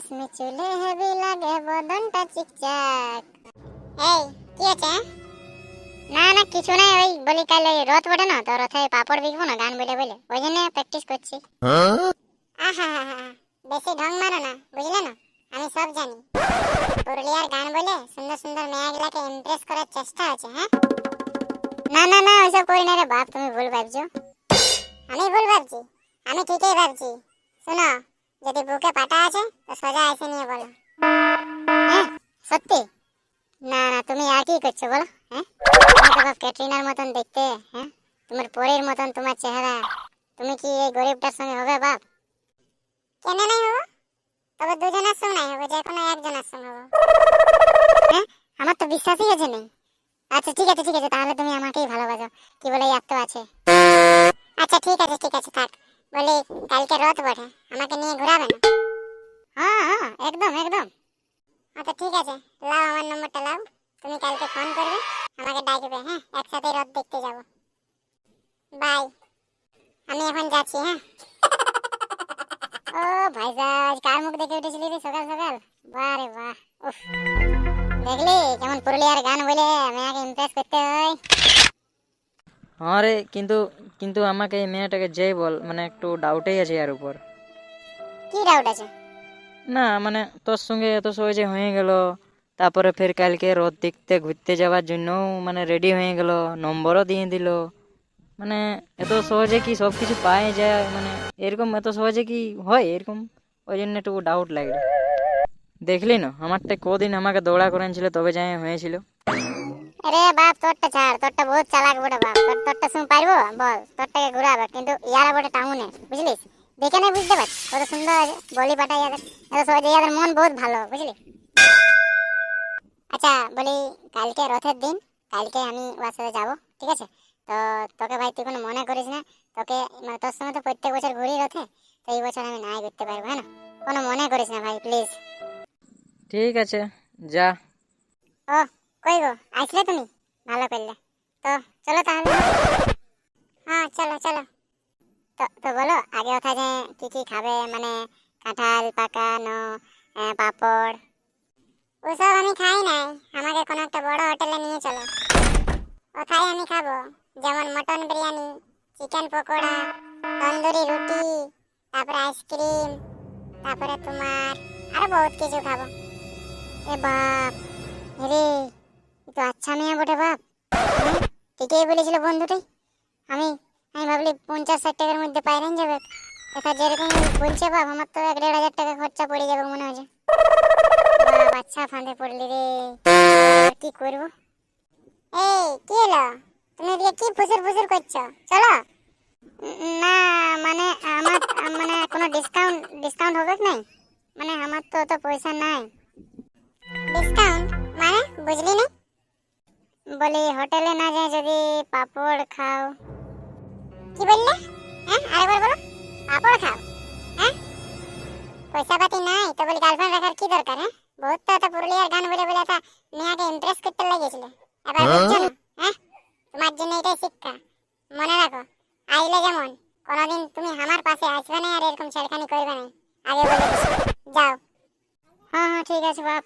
রেশমি চুলে হেভি লাগে বদনটা চিকচাক। এই কি আছে? না না কিছু নাই, ওই বলি কাল ওই রথ বটে না, তো রথে পাপড় বিকবো না গান বলে বলে, ওই জন্য প্র্যাকটিস করছি। আহা হা হা, বেশি ঢং মারো না, বুঝলে না? আমি সব জানি। পুরুলিয়ার গান বলে সুন্দর সুন্দর মেয়েগুলাকে ইমপ্রেস করার চেষ্টা আছে। হ্যাঁ না না না, ওইসব করি না রে বাপ, তুমি ভুল ভাবছো। আমি ভুল ভাবছি? আমি ঠিকই ভাবছি। শোনো, যদি বুকে পাটা আছে তো সোজা এসে নিয়ে বলো। হ্যাঁ সত্যি? না না, তুমি আর কি করছো বলো? হ্যাঁ তুমি তো বাপ ক্যাটরিনার মতন দেখতে। হ্যাঁ তোমার পরীর মতন তোমার চেহারা, তুমি কি এই গরিবটার সঙ্গে হবে বাপ? কেন নাই হবো? তবে দুজনের সঙ্গে নাই হবে, যে কোনো একজনের সঙ্গে হবো। হ্যাঁ আমার তো বিশ্বাসই হচ্ছে নেই। আচ্ছা ঠিক আছে ঠিক আছে, তাহলে তুমি আমাকেই ভালোবাসো, কি বলে এত আছে। আচ্ছা ঠিক আছে থাক। বলি কালকে রথ বটে, আমাকে নিয়ে ঘোরাবে না? হ্যাঁ হ্যাঁ একদম একদম। আচ্ছা ঠিক আছে, লাও আমার নম্বরটা লাও, তুমি কালকে ফোন করবে, আমাকে ডাকবে। হ্যাঁ একসাথে রথ দেখতে যাব। বাই, আমি এখন যাচ্ছি। হ্যাঁ ও ভাইজান, কার মুখ দেখে উঠেছিলি রে সকাল সকাল? বাহ রে বাহ, উফ, দেখলি কেমন পুরুলিয়ার গান বলে মেয়েকে ইমপ্রেস করতে হয়। হ্যাঁ রে, কিন্তু কিন্তু আমাকে এই মেয়েটাকে যেই বল, মানে একটু ডাউটেই আছে এর উপর। কি ডাউট আছে? না মানে তোর সঙ্গে এত সহজে হয়ে গেল, তারপরে ফের কালকে রথ দেখতে ঘুরতে যাওয়ার জন্য মানে রেডি হয়ে গেল, নম্বরও দিয়ে দিল। মানে এত সহজে কি সব কিছু পাওয়া যায়? মানে এরকম এত সহজে কি হয় এরকম? ওই জন্য একটু ডাউট লাগলো। দেখলি না আমারটা কদিন আমাকে দৌড়া করেছিল, তবে যাই হয়েছিল। আরে বাপ তোরটা ছাড়, তোরটা বহুত চালাক বটে বাপ, তোরটা শুন পারবো বল, তোরটাকে ঘুরাবে কিন্তু ইয়ারা বটে টাউনে, বুঝলিস? দেখে নাই বুঝতে পারছি কত সুন্দর আছে বলি পাঠাই ইয়াদের, এত সহজে ইয়াদের মন বহুত ভালো, বুঝলি? আচ্ছা বলি কালকে রথের দিন, কালকে আমি ওর সাথে যাবো, ঠিক আছে? তো তোকে ভাই তুই কোনো মনে করিস না, তোকে মানে তোর সঙ্গে তো প্রত্যেক বছর ঘুরি রথে, তো এই বছর আমি নাই ঘুরতে পারবো, হ্যাঁ না? কোনো মনে করিস না ভাই প্লিজ। ঠিক আছে, যা। ও কই গো, আসলে তুমি? ভালো করলে। তো চলো তাহলে। হ্যাঁ চলো চলো। তো তো বলো আগে কথা যে কি কি খাবে, মানে কাঁঠাল পাকানো, পাপড়, ওসব আমি খাই নাই, আমাকে কোনো একটা বড় হোটেলে নিয়ে চলো, ওখানে আমি খাবো। যেমন মটন বিরিয়ানি, চিকেন পকোড়া, তন্দুরি রুটি, তারপরে আইসক্রিম, তারপরে তোমার আরো বহুত কিছু খাবো। এ বাপ রে, এ তো আচ্ছা মেয়ে বটে বাপ। ঠিকই বলেছিল বন্ধুটি। আমি আমি ভাবলি 50-60 টাকার মধ্যে পাইরেন যাবে, দেখা যেরকম বলছে বাপ, আমার তো 1-1.5 হাজার টাকা খরচা পড়ে যাবে মনে হচ্ছে। বাপ আচ্ছা ফাঁদে পড়লি রে, এবার কি করবো? এই কি হলো, তুমি এদিকে কি ফুসুর ফুসুর করছো? চলো। না মানে আমার মানে কোনো ডিসকাউন্ট ডিসকাউন্ট হবে কি নাই? মানে আমার তো অত পয়সা নাই। ডিসকাউন্ট মানে বুঝলি না? বলি হোটেলে না যায় যদি পাপড় খাও। কি বললে? হ্যাঁ আরেকবার বলো। পাপড় খাও? হ্যাঁ পয়সা পাতি নাই তো বলি গার্লফ্রেন্ড রাখার কি দরকার? হ্যাঁ বহুত তো পুরুলিয়ার গান বলে বলে তা মেয়েকে ইমপ্রেস করতে লেগেছিল, এবার বুঝছো না? হ্যাঁ তোমার জন্য এটাই শিক্ষা, মনে রাখো। আইলে যেমন কোনোদিন তুমি আমার পাশে আসবে না আর এরকম ছেড়খানি করবে না, আগে বলে দিচ্ছি। যাও। হ্যাঁ হ্যাঁ ঠিক আছে বাপ।